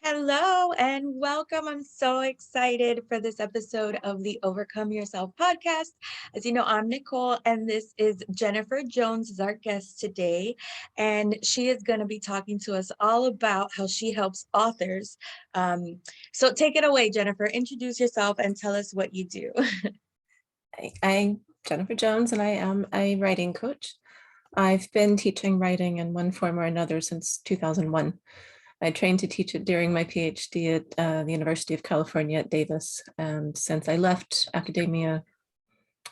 Hello and welcome. I'm so excited for this episode of the Overcome Yourself podcast. As you know, I'm Nicole, and this is Jeniffer Jones is our guest today. And she is going to be talking to us all about how she helps authors. So take it away, Jennifer. Introduce yourself and tell us what you do. I'm Jeniffer Jones, and I am a writing coach. I've been teaching writing in one form or another since 2001. I trained to teach it during my PhD at the University of California at Davis. And since I left academia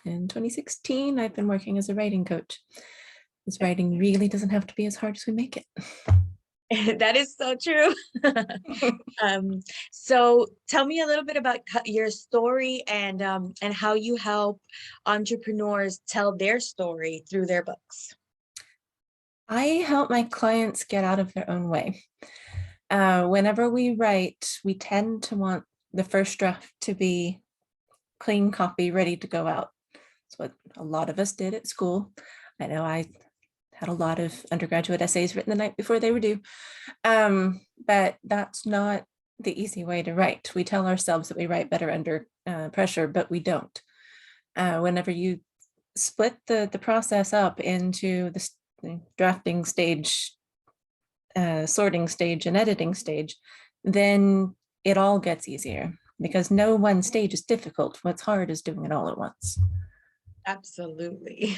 in 2016, I've been working as a writing coach. This writing really doesn't have to be as hard as we make it. That is so true. So tell me a little bit about your story and how you help entrepreneurs tell their story through their books. I help my clients get out of their own way. Whenever we write, we tend to want the first draft to be clean copy, ready to go out. That's what a lot of us did at school. I know I had a lot of undergraduate essays written the night before they were due. But that's not the easy way to write. We tell ourselves that we write better under pressure, but we don't. Whenever you split the process up into the drafting stage, sorting stage, and editing stage, then it all gets easier because no one stage is difficult. What's hard is doing it all at once. Absolutely.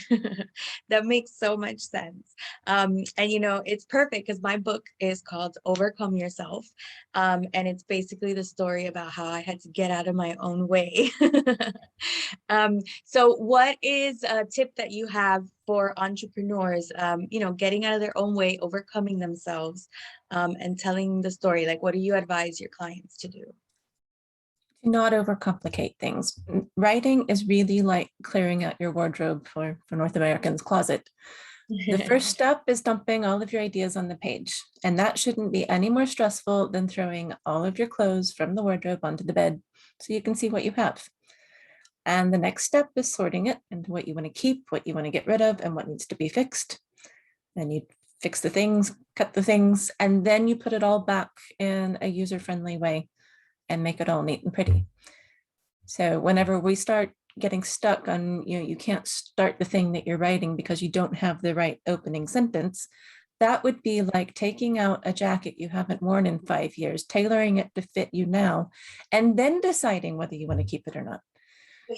That makes so much sense. And it's perfect because my book is called Overcome Yourself. And it's basically the story about how I had to get out of my own way. So what is a tip that you have for entrepreneurs, getting out of their own way, overcoming themselves, and telling the story? Like, what do you advise your clients to do? Do not overcomplicate things. Writing is really like clearing out your wardrobe for North Americans' closet. The first step is dumping all of your ideas on the page, and that shouldn't be any more stressful than throwing all of your clothes from the wardrobe onto the bed so you can see what you have. And the next step is sorting it into what you want to keep, what you want to get rid of, and what needs to be fixed. Then you fix the things, cut the things, and then you put it all back in a user-friendly way and make it all neat and pretty. So whenever we start getting stuck on, you can't start the thing that you're writing because you don't have the right opening sentence, that would be like taking out a jacket you haven't worn in 5 years, tailoring it to fit you now, and then deciding whether you want to keep it or not.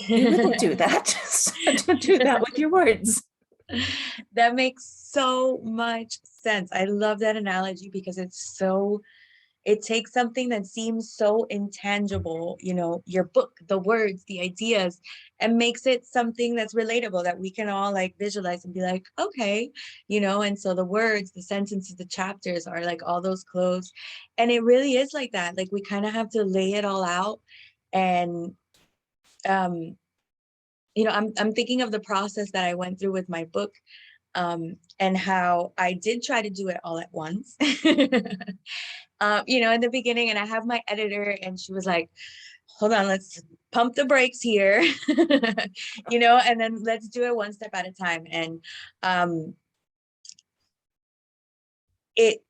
You wouldn't do that. So don't do that with your words. That makes so much sense. I love that analogy because it takes something that seems so intangible, your book, the words, the ideas, and makes it something that's relatable that we can all like visualize and be like, okay, and so the words, the sentences, the chapters are like all those clothes. And it really is like that. Like we kind of have to lay it all out. And I'm thinking of the process that I went through with my book, and how I did try to do it all at once. In the beginning, and I have my editor, and she was like, hold on, let's pump the brakes here, and then let's do it one step at a time. And it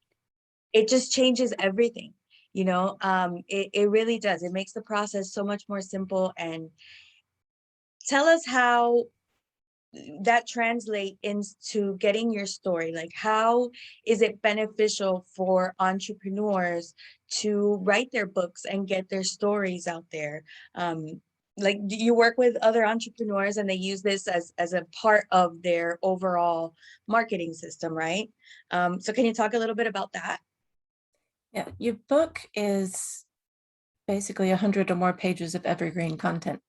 just changes everything, it really does. It makes the process so much more simple. And tell us how that translate into getting your story. Like, how is it beneficial for entrepreneurs to write their books and get their stories out there? Like, do you work with other entrepreneurs and they use this as a part of their overall marketing system, right? So can you talk a little bit about that? Yeah, your book is basically 100 or more pages of evergreen content.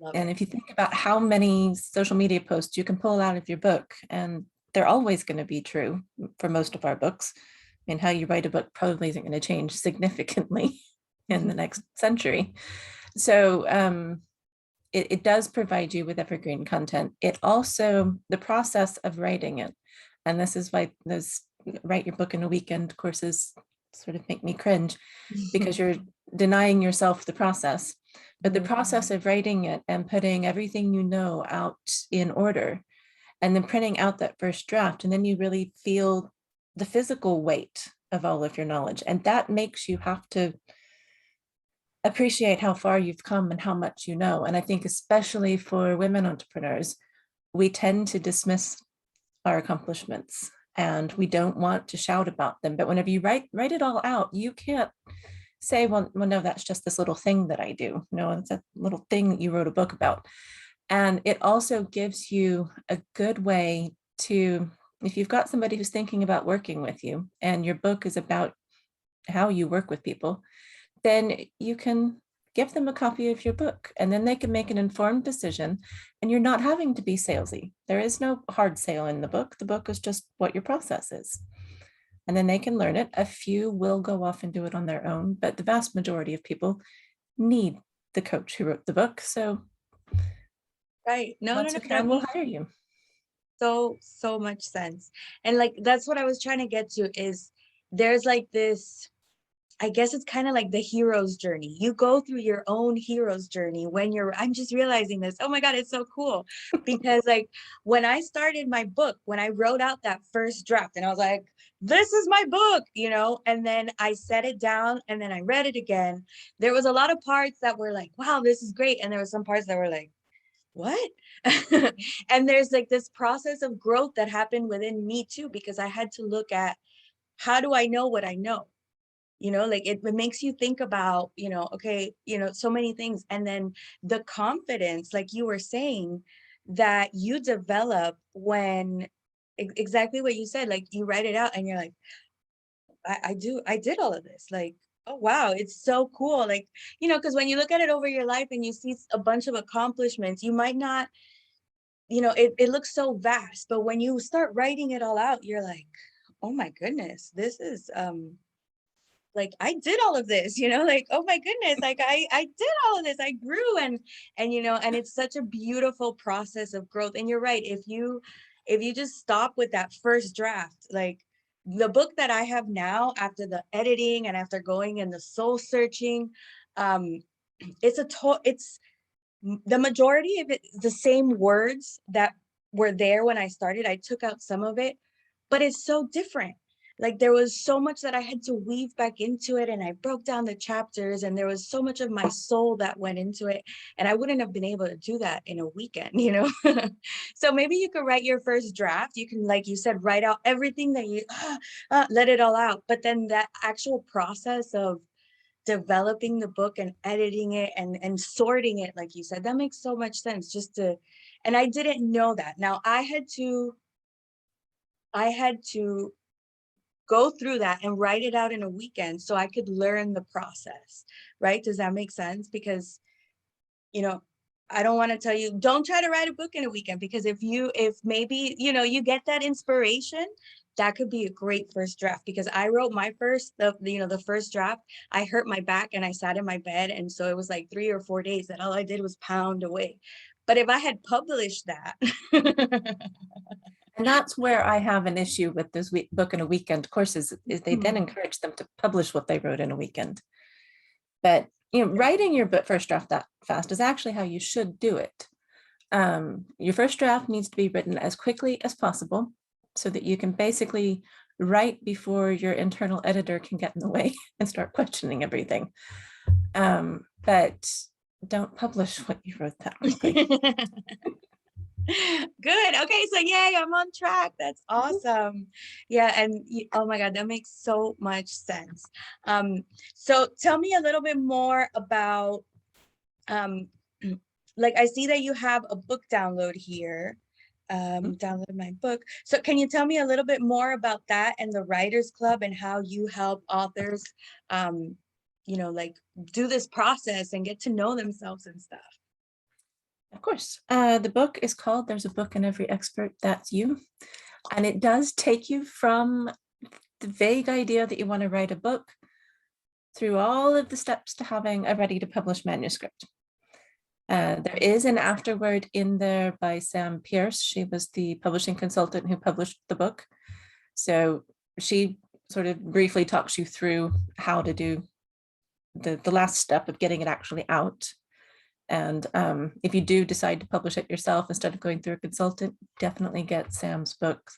Love And it. if you think about how many social media posts you can pull out of your book, and they're always going to be true for most of our books. I mean, how you write a book probably isn't going to change significantly in the next century. So it does provide you with evergreen content. It also, the process of writing it, and this is why those write your book in a weekend courses sort of make me cringe, because you're denying yourself the process. But the process of writing it and putting everything you know out in order, and then printing out that first draft, and then you really feel the physical weight of all of your knowledge. And that makes you have to appreciate how far you've come and how much you know. And I think especially for women entrepreneurs, we tend to dismiss our accomplishments and we don't want to shout about them. But whenever you write it all out, you can't say, well, no, that's just this little thing that I do. No, it's a little thing that you wrote a book about. And it also gives you a good way to, if you've got somebody who's thinking about working with you and your book is about how you work with people, then you can give them a copy of your book and then they can make an informed decision and you're not having to be salesy. There is no hard sale in the book. The book is just what your process is. And then they can learn it. A few will go off and do it on their own, but the vast majority of people need the coach who wrote the book. So Right. No, no, once no, you that can, we'll makes hire you. so much sense. And like, that's what I was trying to get to is there's like this, I guess it's kind of like the hero's journey. You go through your own hero's journey when you're, I'm just realizing this. Oh my God, it's so cool. Because like when I started my book, when I wrote out that first draft and I was like, this is my book, you know, and then I set it down and then I read it again. There was a lot of parts that were like, wow, this is great. And there were some parts that were like, what? And there's like this process of growth that happened within me too, because I had to look at how do I know what I know? You know, like it makes you think about, you know, okay, you know, so many things. And then the confidence, like you were saying, that you develop when exactly what you said, like you write it out and you're like, I did all of this. Like, oh, wow, it's so cool. Like, you know, because when you look at it over your life and you see a bunch of accomplishments, you might not, you know, it looks so vast, but when you start writing it all out, you're like, oh my goodness, this is, like I did all of this, you know, like, oh my goodness, like I did all of this, I grew and you know, and it's such a beautiful process of growth. And you're right, if you just stop with that first draft, like the book that I have now after the editing and after going and the soul searching, um it's the majority of it, the same words that were there when I started. I took out some of it, but it's so different. Like there was so much that I had to weave back into it, and I broke down the chapters, and there was so much of my soul that went into it, and I wouldn't have been able to do that in a weekend, you know. So maybe you could write your first draft. You can, like you said, write out everything that you let it all out, but then that actual process of developing the book and editing it and sorting it, like you said, that makes so much sense. Just to, and I didn't know that. Now I had to go through that and write it out in a weekend so I could learn the process, right? Does that make sense? Because, you know, I don't want to tell you, don't try to write a book in a weekend, because if maybe, you know, you get that inspiration, that could be a great first draft. Because I wrote my the first draft, I hurt my back and I sat in my bed. And so it was like 3 or 4 days that all I did was pound away. But if I had published that, And that's where I have an issue with those book in a weekend courses, is they then encourage them to publish what they wrote in a weekend. But you know, writing your book first draft that fast is actually how you should do it. Your first draft needs to be written as quickly as possible so that you can basically write before your internal editor can get in the way and start questioning everything. But don't publish what you wrote that quickly. good. Okay, so yay, I'm on track. That's awesome. Yeah, and oh my God, that makes so much sense. So tell me a little bit more about um like I see that you have a book download here. Download my book. So can you tell me a little bit more about that and the Writers Club and how you help authors you know, like do this process and get to know themselves and stuff? Of course. The book is called There's a Book in Every Expert, That's You. And it does take you from the vague idea that you want to write a book through all of the steps to having a ready to publish manuscript. There is an afterword in there by Sam Pierce. She was the publishing consultant who published the book. So she sort of briefly talks you through how to do the last step of getting it actually out. And if you do decide to publish it yourself instead of going through a consultant, definitely get Sam's book.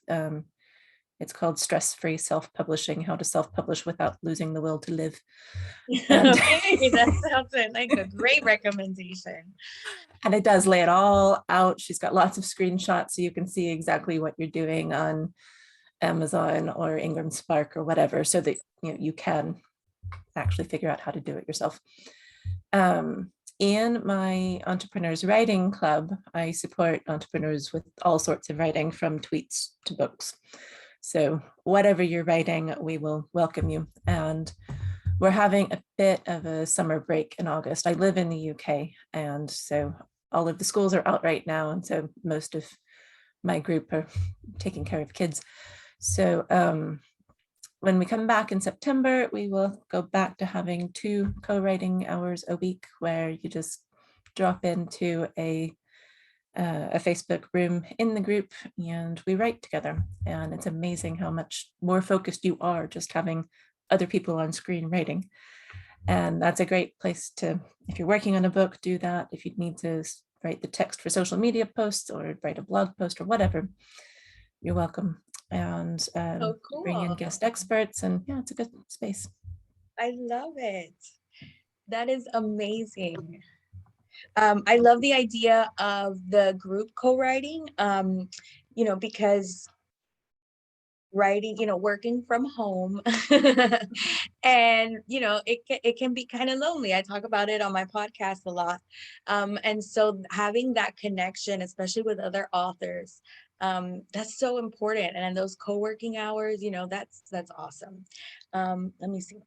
It's called Stress-Free Self-Publishing, How to Self-Publish Without Losing the Will to Live. And Okay, that sounds like a great recommendation. and it does lay it all out. She's got lots of screenshots so you can see exactly what you're doing on Amazon or Ingram Spark or whatever, so that you can actually figure out how to do it yourself. In my entrepreneurs writing club, I support entrepreneurs with all sorts of writing, from tweets to books. So whatever you're writing, we will welcome you. And we're having a bit of a summer break in August. I live in the UK, and so all of the schools are out right now. And so most of my group are taking care of kids. So when we come back in September, we will go back to having 2 co-writing hours a week, where you just drop into a Facebook room in the group and we write together. And it's amazing how much more focused you are just having other people on screen writing. And that's a great place to, if you're working on a book, do that. If you need to write the text for social media posts or write a blog post or whatever, you're welcome. And Oh, bring in cool. guest experts, and yeah, it's a good space. I love it. That is amazing. I love the idea of the group co-writing, because writing, working from home and, it can be kind of lonely. I talk about it on my podcast a lot. And so having that connection, especially with other authors, that's so important. And those co-working hours, that's awesome. Let me see.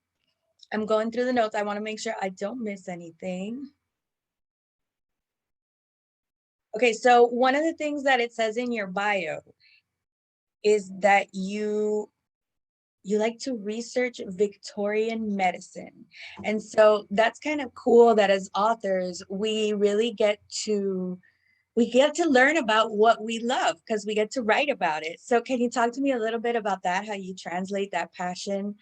I'm going through the notes. I want to make sure I don't miss anything. Okay, so one of the things that it says in your bio is that you like to research Victorian medicine. And so that's kind of cool that as authors, we really get to learn about what we love because we get to write about it. So can you talk to me a little bit about that, how you translate that passion,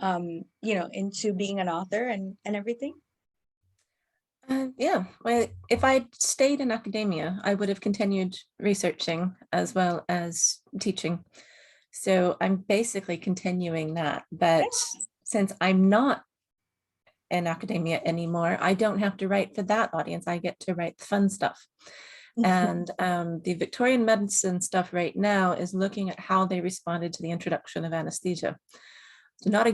into being an author and everything? Yeah, well, if I'd stayed in academia, I would have continued researching as well as teaching. So I'm basically continuing that. But since I'm not in academia anymore, I don't have to write for that audience. I get to write the fun stuff. And the Victorian medicine stuff right now is looking at how they responded to the introduction of anesthesia. So not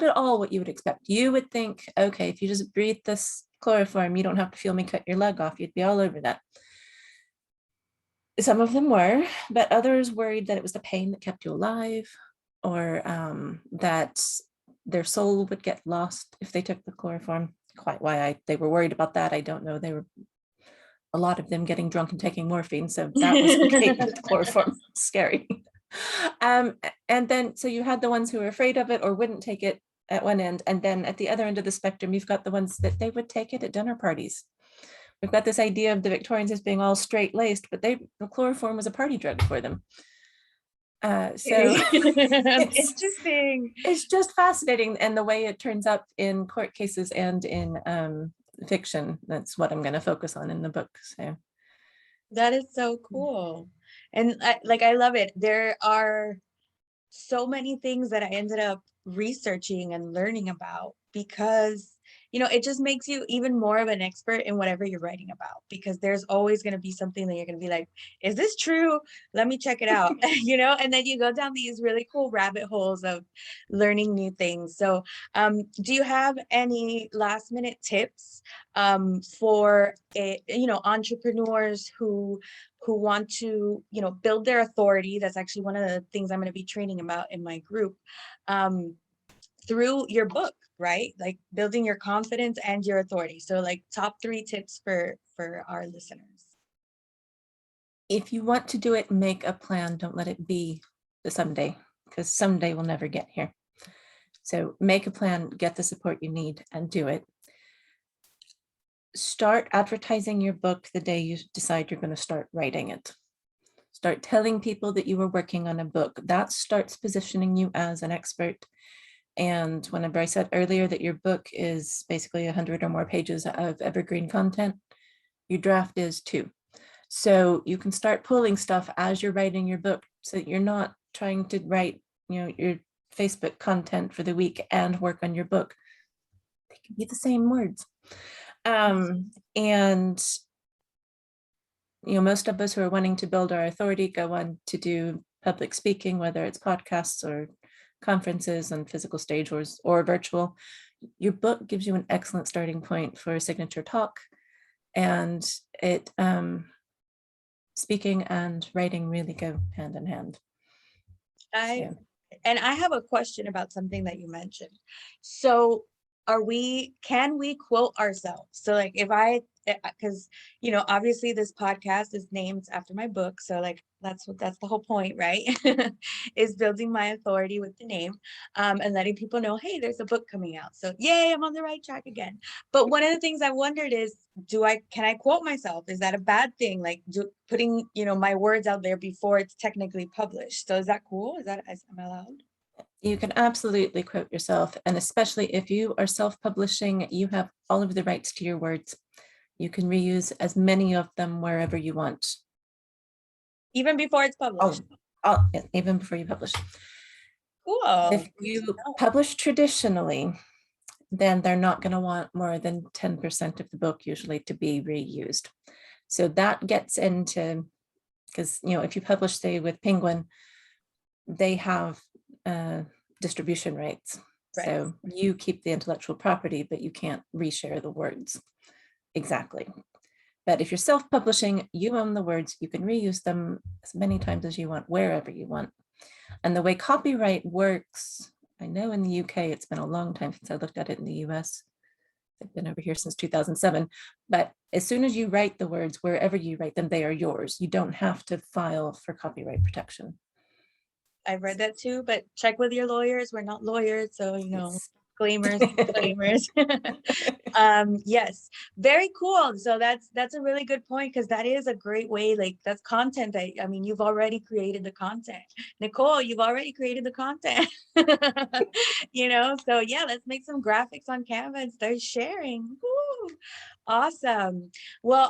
at all what you would expect. You would think, okay, if you just breathe this chloroform, you don't have to feel me cut your leg off. You'd be all over that. Some of them were, but others worried that it was the pain that kept you alive, or that their soul would get lost if they took the chloroform. Quite why they were worried about that, I don't know. They were, a lot of them, getting drunk and taking morphine, so that was okay. But the chloroform, scary. And then, so you had the ones who were afraid of it or wouldn't take it at one end, and then at the other end of the spectrum, you've got the ones that they would take it at dinner parties. We've got this idea of the Victorians as being all straight-laced, but the chloroform was a party drug for them. So Interesting. it's just fascinating, and the way it turns up in court cases and in fiction. That's what I'm going to focus on in the book. So That is so cool. And I love it. There are so many things that I ended up researching and learning about because, it just makes you even more of an expert in whatever you're writing about, because there's always going to be something that you're going to be like, is this true? Let me check it out, and then you go down these really cool rabbit holes of learning new things. So, do you have any last minute tips for entrepreneurs who want to, build their authority? That's actually one of the things I'm going to be training about in my group, through your book, right? Like building your confidence and your authority. So like top 3 tips for our listeners. if you want to do it, make a plan. Don't let it be the someday, because someday will never get here. So make a plan, get the support you need, and do it. Start advertising your book the day you decide you're going to start writing it. Start telling people that you are working on a book. That starts positioning you as an expert. And whenever I said earlier that your book is basically 100 or more pages of evergreen content, your draft is too. So you can start pulling stuff as you're writing your book, so that you're not trying to write your Facebook content for the week and work on your book. They can be the same words. And most of us who are wanting to build our authority go on to do public speaking, whether it's podcasts or conferences on physical stage or virtual. Your book gives you an excellent starting point for a signature talk, and it speaking and writing really go hand in hand. And I have a question about something that you mentioned. So can we quote ourselves? So like if because obviously this podcast is named after my book, so like that's the whole point, right? Is building my authority with the name, and letting people know, hey, there's a book coming out, so yay, I'm on the right track again. But one of the things I wondered is, can I quote myself? Is that a bad thing, like putting my words out there before it's technically published? So is that cool? Am I allowed? You can absolutely quote yourself, and especially if you are self-publishing, you have all of the rights to your words. You can reuse as many of them wherever you want. Even before it's published? Even before you publish. Cool. If you publish traditionally, then they're not going to want more than 10% of the book usually to be reused. So that gets into, because if you publish, say, with Penguin, they have distribution rights. Right. So you keep the intellectual property, but you can't reshare the words. Exactly. But if you're self-publishing, you own the words, you can reuse them as many times as you want, wherever you want. And the way copyright works, I know in the UK, it's been a long time since I looked at it in the US. I've been over here since 2007. But as soon as you write the words, wherever you write them, they are yours. You don't have to file for copyright protection. I've read that too, but check with your lawyers. We're not lawyers, so disclaimers. Yes, very cool. So that's a really good point, because that is a great way, like that's content that, you've already created the content. Nicole, you've already created the content. So yeah, let's make some graphics on Canva and start sharing. Woo! Awesome. Well,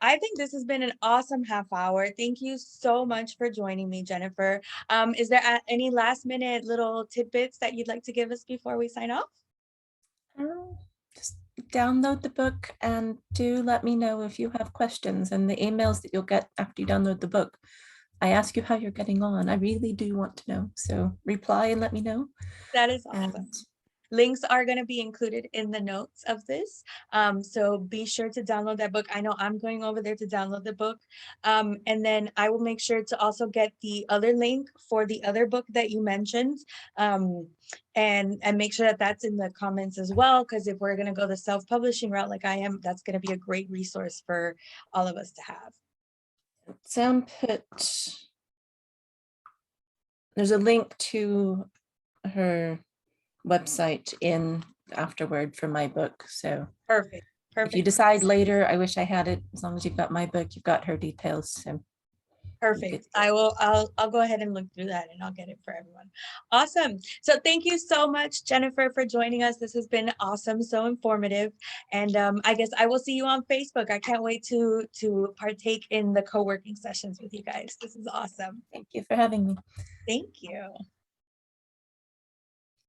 I think this has been an awesome half hour. Thank you so much for joining me, Jeniffer. Is there any last minute little tidbits that you'd like to give us before we sign off? Just download the book, and do let me know if you have questions, and the emails that you'll get after you download the book. I ask you how you're getting on. I really do want to know. So reply and let me know. That is awesome. Links are going to be included in the notes of this. So be sure to download that book. I know I'm going over there to download the book. And then I will make sure to also get the other link for the other book that you mentioned. And make sure that that's in the comments as well, because if we're going to go the self-publishing route like I am, that's going to be a great resource for all of us to have. Sam put, there's a link to her website in afterward for my book. So perfect. If you decide later, I wish I had it, as long as you've got my book, you've got her details. So perfect. I'll go ahead and look through that, and I'll get it for everyone. Awesome. So thank you so much, Jeniffer, for joining us. This has been awesome, so informative. And I guess I will see you on Facebook. I can't wait to partake in the co-working sessions with you guys. This is awesome. Thank you for having me. Thank you.